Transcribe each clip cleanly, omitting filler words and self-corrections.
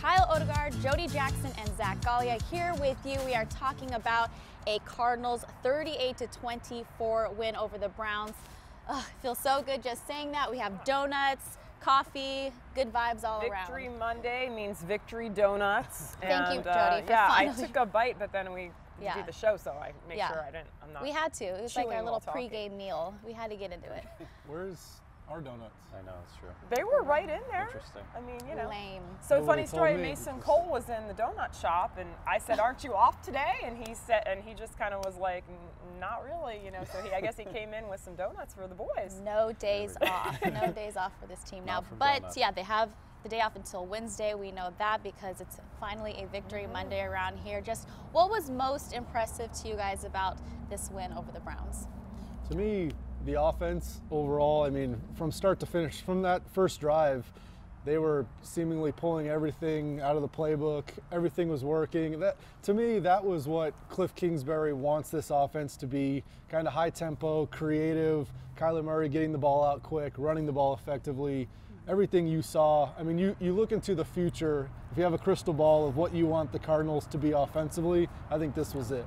Kyle Odegard, Jody Jackson, and Zach Galia here with you. We are talking about a Cardinals 38-24 win over the Browns. Feels so good just saying that. We have donuts, coffee, good vibes all around. Victory Monday means victory donuts. Thank you, Jody, for I finally. took a bite, but then we did the show, so I make sure I'm not. We had to. It was like our little pregame meal. We had to get into it. Where's our donuts? I know, it's true. They were right in there. Interesting. I mean, you know. Lame. So funny story, Mason Cole was in the donut shop, and I said, "Aren't you off today?" And he said, and he just kind of was like, "Not really," you know. So I guess he came in with some donuts for the boys. No days off. No days off for this team now. But donuts. Yeah, they have the day off until Wednesday. We know that because it's finally a victory Monday around here. Just what was most impressive to you guys about this win over the Browns? To me, the offense overall, I mean, from start to finish, from that first drive, they were seemingly pulling everything out of the playbook. Everything was working. That, to me, that was what Cliff Kingsbury wants this offense to be, kind of high tempo, creative, Kyler Murray getting the ball out quick, running the ball effectively. Everything you saw, I mean, you look into the future, if you have a crystal ball of what you want the Cardinals to be offensively, I think this was it.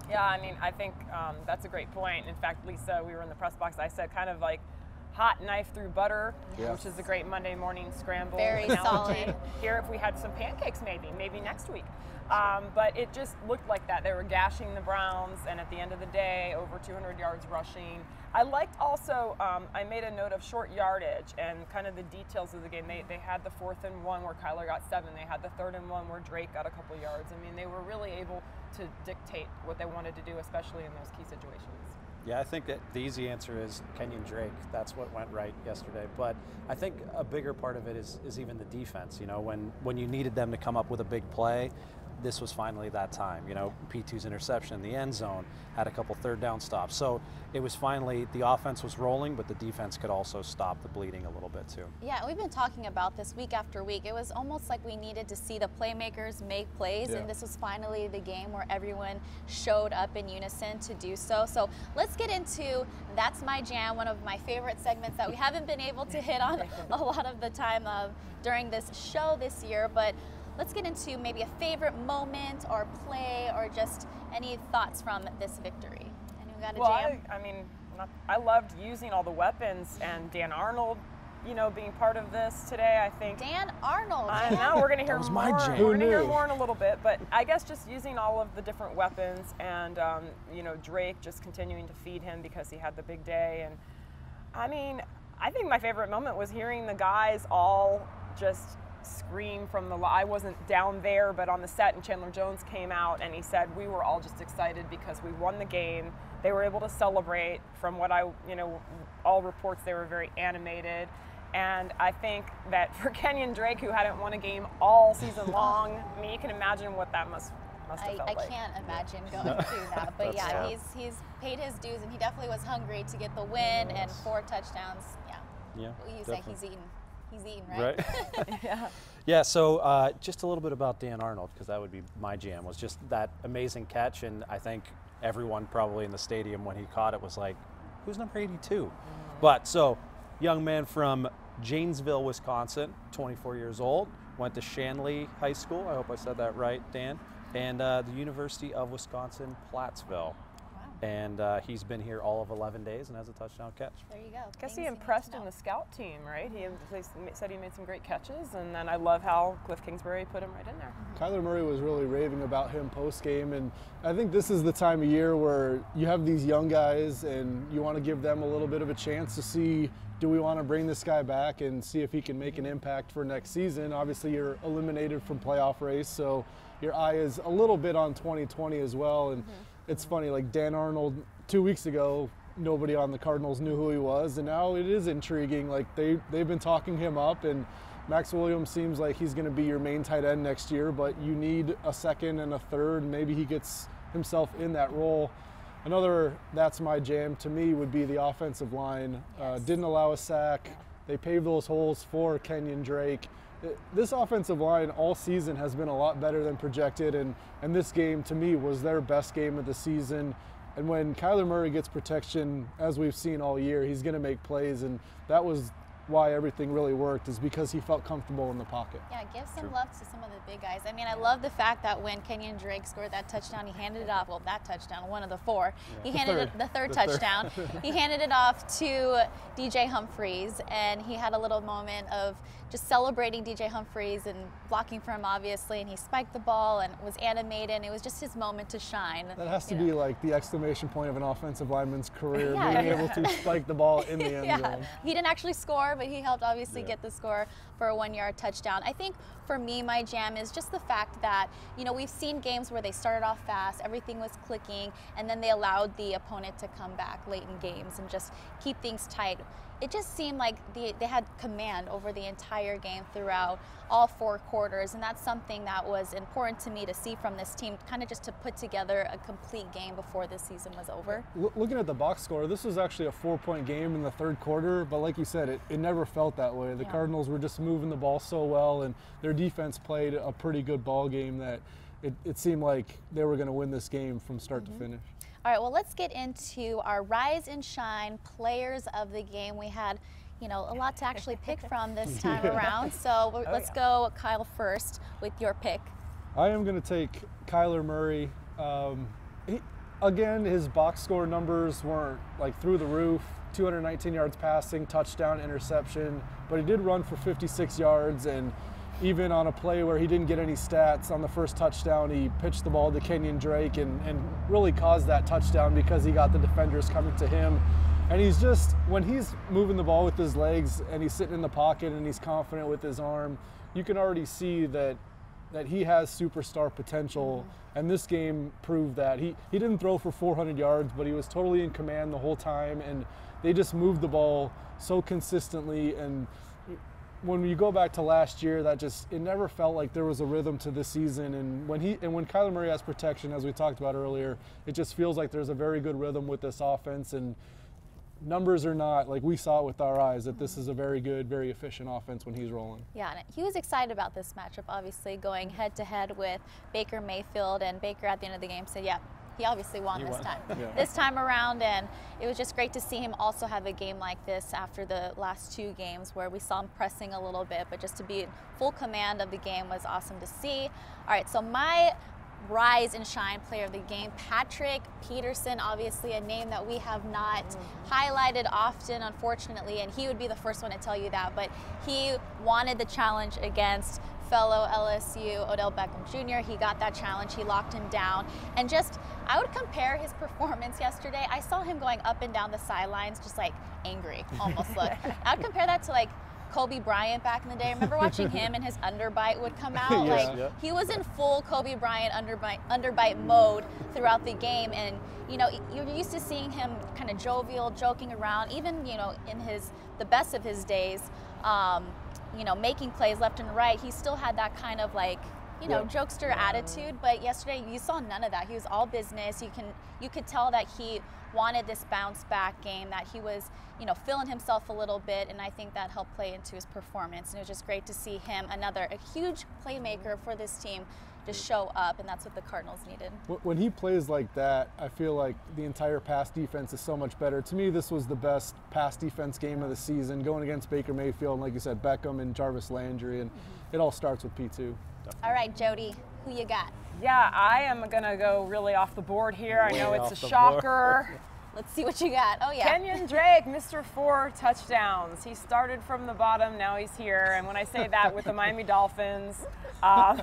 Yeah, I mean, I think that's a great point. In fact, Lisa, we were in the press box, I said kind of like hot knife through butter, which is a great Monday morning scramble Very analogy. solid. Here, if we had some pancakes maybe next week. But it just looked like that. They were gashing the Browns, and at the end of the day, over 200 yards rushing. I liked also, I made a note of short yardage and kind of the details of the game. They had the 4th and 1 where Kyler got 7. They had the 3rd and 1 where Drake got a couple yards. I mean, they were really able to dictate what they wanted to do, especially in those key situations. Yeah, I think that the easy answer is Kenyan Drake. That's what went right yesterday. But I think a bigger part of it is even the defense. You know, when you needed them to come up with a big play, this was finally that time. You know, P2's interception in the end zone, had a couple 3rd down stops. So it was finally, the offense was rolling, but the defense could also stop the bleeding a little bit too. Yeah, we've been talking about this week after week. It was almost like we needed to see the playmakers make plays, and this was finally the game where everyone showed up in unison to do so. So let's get into That's My Jam, one of my favorite segments that we haven't been able to hit on a lot of the time during this show this year, but let's get into maybe a favorite moment or play or just any thoughts from this victory. Anyone got a jam? I mean, I loved using all the weapons, and Dan Arnold, you know, being part of this today, I think. Dan Arnold. I know, we're going to hear more. We're going to hear more in a little bit, but I guess just using all of the different weapons and, you know, Drake just continuing to feed him because he had the big day. And I mean, I think my favorite moment was hearing the guys all just scream from the, I wasn't down there, but on the set, and Chandler Jones came out and he said we were all just excited because we won the game. They were able to celebrate. From what all reports, they were very animated. And I think that for Kenyan Drake, who hadn't won a game all season long, I mean, you can imagine what that must have felt like. I can't imagine going through that, but yeah, he's paid his dues, and he definitely was hungry to get the win and 4 touchdowns. Yeah. You say he's eating. He's eating, right? Yeah, so just a little bit about Dan Arnold, because that would be my jam, was just that amazing catch. And I think everyone probably in the stadium when he caught it was like, who's number 82? But so, young man from Janesville, Wisconsin, 24 years old, went to Shanley High School, I hope I said that right, Dan, and the University of Wisconsin, Plattsville. And he's been here all of 11 days and has a touchdown catch. There you go. I guess he impressed in the scout team, right? He said he made some great catches, and then I love how Cliff Kingsbury put him right in there. Kyler Murray was really raving about him post-game, and I think this is the time of year where you have these young guys and you want to give them a little bit of a chance to see, do we want to bring this guy back and see if he can make an impact for next season? Obviously, you're eliminated from playoff race, so your eye is a little bit on 2020 as well. And it's funny, like Dan Arnold 2 weeks ago, nobody on the Cardinals knew who he was, and now it is intriguing. Like they've been talking him up, and Max Williams seems like he's going to be your main tight end next year, but you need a 2nd and a 3rd, and maybe he gets himself in that role. Another That's My Jam to me would be the offensive line. Didn't allow a sack. They paved those holes for Kenyan Drake. This offensive line all season has been a lot better than projected, and this game to me was their best game of the season. And when Kyler Murray gets protection, as we've seen all year, he's going to make plays, and that was why everything really worked, is because he felt comfortable in the pocket. Yeah, give some love to some of the big guys. I mean, I love the fact that when Kenyan Drake scored that touchdown, he handed it off, well, that touchdown, one of the four, he handed it, the third touchdown, he handed it off to DJ Humphries, and he had a little moment of just celebrating DJ Humphries and blocking for him, obviously, and he spiked the ball and was animated, and it was just his moment to shine. That has to be like the exclamation point of an offensive lineman's career, being able to spike the ball in the end zone. He didn't actually score, but he helped obviously get the score for a 1-yard touchdown. I think for me, my jam is just the fact that, you know, we've seen games where they started off fast, everything was clicking, and then they allowed the opponent to come back late in games and just keep things tight. It just seemed like they had command over the entire game throughout all 4 quarters, and that's something that was important to me to see from this team, kind of just to put together a complete game before this season was over. Looking at the box score, this was actually a 4-point game in the 3rd quarter, but like you said, it never felt that way. The Cardinals were just moving the ball so well, and their defense played a pretty good ball game that it seemed like they were going to win this game from start to finish. All right, well, let's get into our Rise and Shine players of the game. We had, you know, a lot to actually pick from this time around. So let's go, Kyle, first with your pick. I am going to take Kyler Murray. Again, his box score numbers weren't like through the roof. 219 yards passing, touchdown, interception, but he did run for 56 yards, and even on a play where he didn't get any stats on the first touchdown, he pitched the ball to Kenyan Drake and really caused that touchdown because he got the defenders coming to him. And he's just, when he's moving the ball with his legs and he's sitting in the pocket and he's confident with his arm, you can already see that he has superstar potential. And this game proved that. He didn't throw for 400 yards, but he was totally in command the whole time, and they just moved the ball so consistently. And when you go back to last year, it never felt like there was a rhythm to this season. And when Kyler Murray has protection, as we talked about earlier, it just feels like there's a very good rhythm with this offense. And numbers are not, like we saw it with our eyes, that this is a very good, very efficient offense when he's rolling. Yeah, and he was excited about this matchup, obviously, going head-to-head with Baker Mayfield, and Baker at the end of the game said, yeah, he obviously won this time. This time around, and it was just great to see him also have a game like this after the last 2 games where we saw him pressing a little bit, but just to be in full command of the game was awesome to see. All right, so my Rise and Shine player of the game, Patrick Peterson, obviously a name that we have not highlighted often, unfortunately, and he would be the first one to tell you that, but he wanted the challenge against fellow LSU Odell Beckham Jr. He got that challenge, he locked him down, and just, I would compare his performance yesterday. I saw him going up and down the sidelines just like angry, almost look. I would compare that to like Kobe Bryant back in the day. Remember watching him and his underbite would come out? He was in full Kobe Bryant underbite mode throughout the game, and you know, you're used to seeing him kind of jovial, joking around, even, you know, in the best of his days, you know, making plays left and right. He still had that kind of like, you know, jokester attitude, but yesterday you saw none of that. He was all business. You could tell that he wanted this bounce back game, that he was, you know, feeling himself a little bit, and I think that helped play into his performance. And it was just great to see him, a huge playmaker for this team, just show up, and that's what the Cardinals needed. When he plays like that, I feel like the entire pass defense is so much better. To me, this was the best pass defense game of the season, going against Baker Mayfield, and like you said, Beckham and Jarvis Landry, and it all starts with P2. All right, Jody, who you got? Yeah, I am going to go really off the board here. I know it's a shocker. Let's see what you got. Oh, yeah. Kenyan Drake, Mr. 4 touchdowns. He started from the bottom, now he's here. And when I say that, with the Miami Dolphins,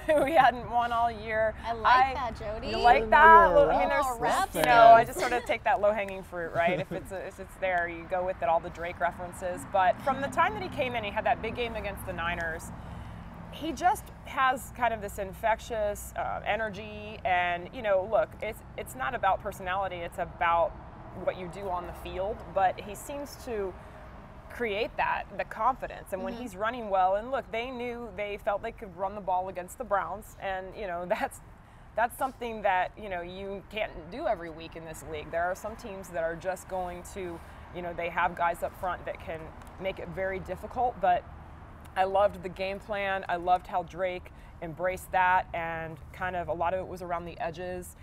who we hadn't won all year. I like that, Jody. You like that? I mean, there's, you know, I just sort of take that low-hanging fruit, right? If it's there, you go with it, all the Drake references. But from the time that he came in, he had that big game against the Niners. He just has kind of this infectious energy, and, you know, look, it's not about personality, it's about what you do on the field, but he seems to create the confidence, and when he's running well, and look, they felt they could run the ball against the Browns, and, you know, that's something that, you know, you can't do every week in this league. There are some teams that are just going to, you know, they have guys up front that can make it very difficult, but I loved the game plan. I loved how Drake embraced that, and kind of a lot of it was around the edges,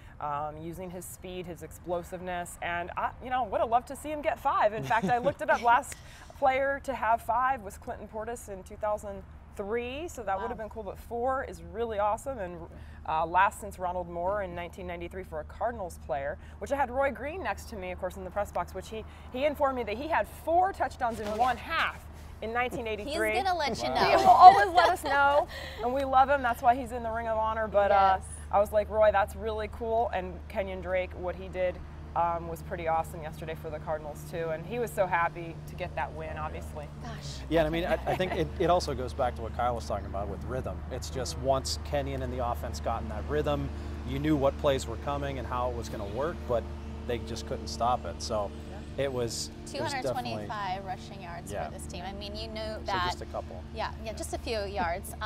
using his speed, his explosiveness, and I would have loved to see him get 5. In fact, I looked it up. Last player to have 5 was Clinton Portis in 2003, so that would have been cool, but 4 is really awesome, and last since Ronald Moore in 1993 for a Cardinals player, which I had Roy Green next to me, of course, in the press box, which he informed me that he had 4 touchdowns in one half in 1983. He's going to let you know. He will always let us know, and we love him. That's why he's in the Ring of Honor, but I was like, Roy, that's really cool, and Kenyan Drake, what he did was pretty awesome yesterday for the Cardinals too, and he was so happy to get that win, obviously. Gosh. Yeah, I mean, I think it also goes back to what Kyle was talking about with rhythm. It's just once Kenyan and the offense got in that rhythm, you knew what plays were coming and how it was going to work, but they just couldn't stop it. So it was 225 rushing yards for this team. I mean, you knew that. So just a couple. Yeah, just a few yards.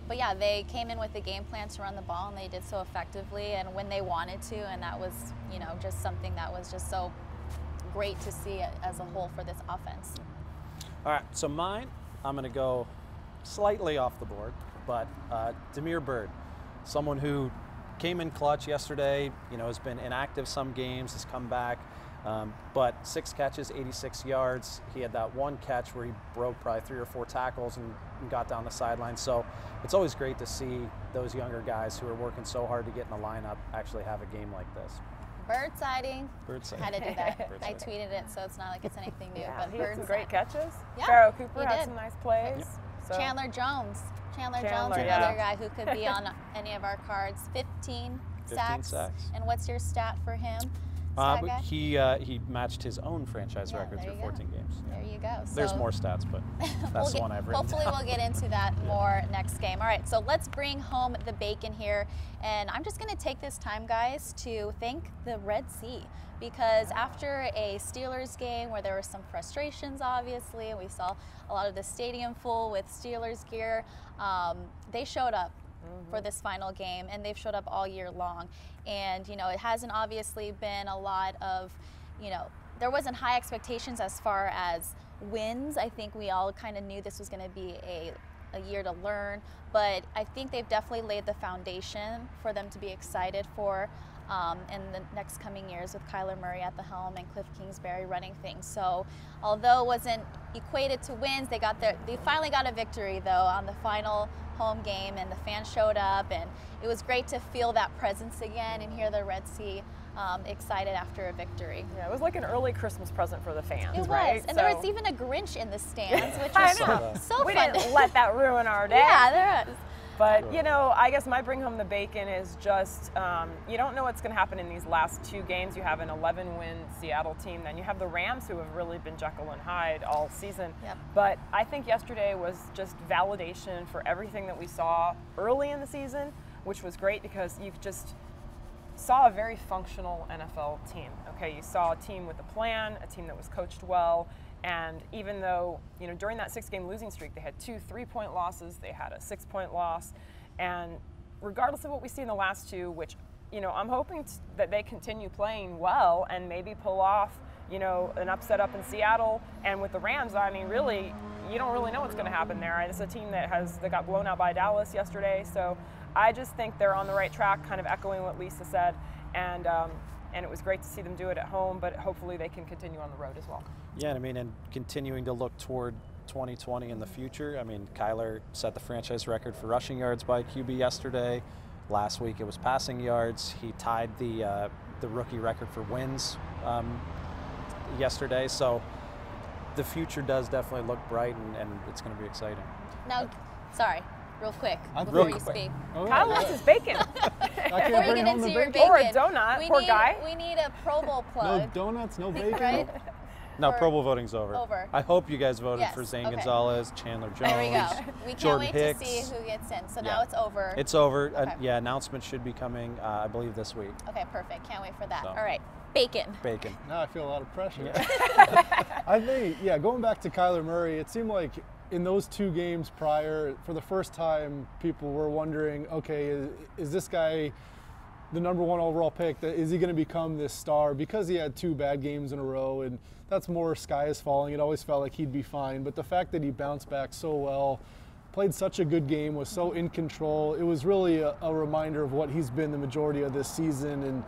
But yeah, they came in with the game plan to run the ball, and they did so effectively and when they wanted to, and that was, just something that was just so great to see as a whole for this offense. All right, so mine, I'm going to go slightly off the board, but Damir Byrd, someone who came in clutch yesterday, has been inactive some games, has come back. But 6 catches, 86 yards. He had that one catch where he broke probably 3 or 4 tackles and got down the sideline. So it's always great to see those younger guys who are working so hard to get in the lineup actually have a game like this. Bird sighting. Bird sighting. Had to do that. I tweeted it, so it's not like it's anything new. Yeah, but he had some great catches. Yeah, Pharaoh Cooper had some nice plays. Yep. So. Chandler Jones, another guy who could be on any of our cards. 15 sacks. And what's your stat for him? He matched his own franchise record through 14 games. There you go. So there's more stats, but that's the one I've written Hopefully we'll get into that more next game. All right, so let's bring home the bacon here. And I'm just going to take this time, guys, to thank the Red Sea. Because after a Steelers game where there were some frustrations, obviously, and we saw a lot of the stadium full with Steelers gear, they showed up for this final game, and they've showed up all year long. And it hasn't obviously been a lot of, there wasn't high expectations as far as wins. I think we all kind of knew this was going to be a year to learn, but I think they've definitely laid the foundation for them to be excited for in the next coming years with Kyler Murray at the helm and Cliff Kingsbury running things. So although it wasn't equated to wins, they finally got a victory though on the final home game, and the fans showed up, and it was great to feel that presence again and hear the Red Sea excited after a victory. Yeah, it was like an early Christmas present for the fans. It was, right? And there was even a Grinch in the stands, which was so fun. We didn't let that ruin our day. Yeah, there was. But, I guess my bring home the bacon is just, you don't know what's going to happen in these last 2 games. You have an 11-win Seattle team. Then you have the Rams, who have really been Jekyll and Hyde all season. Yep. But I think yesterday was just validation for everything that we saw early in the season, which was great because you just saw a very functional NFL team. Okay, you saw a team with a plan, a team that was coached well. And even though, during that 6-game losing streak, they had 2 3-point losses, they had a 6-point loss. And regardless of what we see in the last 2, which, I'm hoping that they continue playing well and maybe pull off, an upset up in Seattle. And with the Rams, I mean, really, you don't really know what's going to happen there. It's a team that got blown out by Dallas yesterday. So I just think they're on the right track, kind of echoing what Lisa said. And it was great to see them do it at home, but hopefully they can continue on the road as well. Yeah, I mean, and continuing to look toward 2020 in the future. I mean, Kyler set the franchise record for rushing yards by QB yesterday. Last week it was passing yards. He tied the rookie record for wins yesterday. So the future does definitely look bright, and it's going to be exciting. Now, sorry. Real quick, before you speak. Kyle wants his bacon. Before you get into your bacon. Or a donut, poor guy. We need a Pro Bowl plug. No donuts, no bacon. Right? No, Pro Bowl voting's over. I hope you guys voted for Zane Gonzalez, Chandler Jones, there we go. We can't Jordan wait Hicks. to see who gets in. So now it's over. It's over. Okay. Announcement should be coming, I believe, this week. Okay, perfect. Can't wait for that. So. All right, bacon. Bacon. Now I feel a lot of pressure. Yeah. I think, going back to Kyler Murray, it seemed like in those 2 games prior, for the first time, people were wondering, okay, is this guy the #1 overall pick? Is he going to become this star? Because he had 2 bad games in a row, and that's more sky is falling. It always felt like he'd be fine. But the fact that he bounced back so well played such a good game, was so in control. It was really a reminder of what he's been the majority of this season. And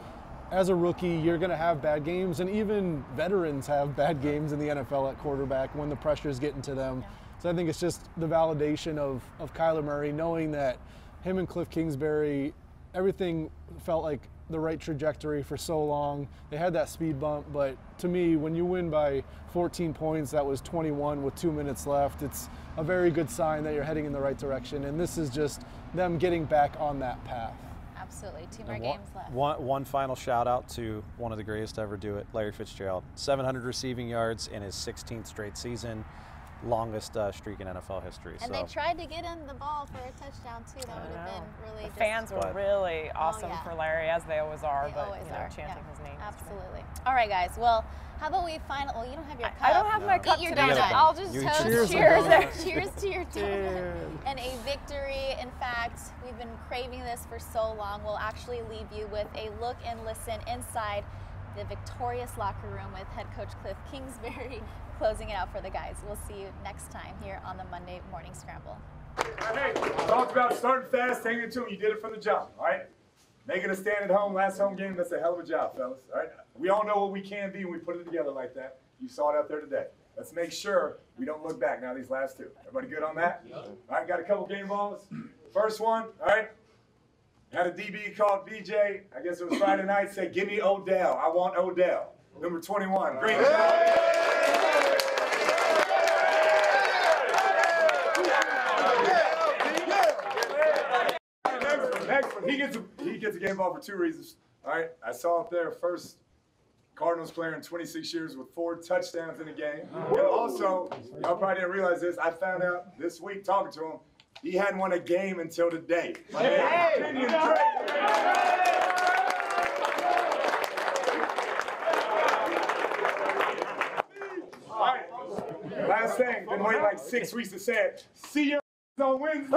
as a rookie, you're going to have bad games, and even veterans have bad games in the NFL at quarterback when the pressure's getting to them. Yeah. So I think it's just the validation of Kyler Murray, knowing that him and Cliff Kingsbury, everything felt like the right trajectory for so long. They had that speed bump, but to me, when you win by 14 points, that was 21 with 2 minutes left, it's a very good sign that you're heading in the right direction, and this is just them getting back on that path. Absolutely. 2 more games left. One final shout out to one of the greatest to ever do it, Larry Fitzgerald. 700 receiving yards in his 16th straight season. Longest streak in NFL history. And they tried to get him the ball for a touchdown too. That would have been really. The fans were really awesome for Larry, as they always are. They always are. Chanting his name. Absolutely. All right, guys. Well, how about we find? Well, you don't have your cup. I don't have my cup Eat your today. donut. I'll just toast. Cheers to your donut and a victory. In fact, we've been craving this for so long. We'll actually leave you with a look and listen inside the victorious locker room with head coach Cliff Kingsbury closing it out for the guys. We'll see you next time here on the Monday Morning Scramble. Hey, talked about starting fast, hanging to him. You did it from the jump, all right? Making a stand at home, last home game, that's a hell of a job, fellas, all right? We all know what we can be when we put it together like that. You saw it out there today. Let's make sure we don't look back now these last two. Everybody good on that? All right, got a couple game balls. First one, all right? Had a DB called BJ, I guess it was Friday night, said, give me Odell. I want Odell. Number 21, great job. Next one, he gets a game ball for 2 reasons. All right, I saw it there, first Cardinals player in 26 years with 4 touchdowns in a game. And also, y'all probably didn't realize this, I found out this week talking to him, he hadn't won a game until today. Kenyan Drake. All right, last thing, been waiting like 6 weeks to say it. See you on Wednesday.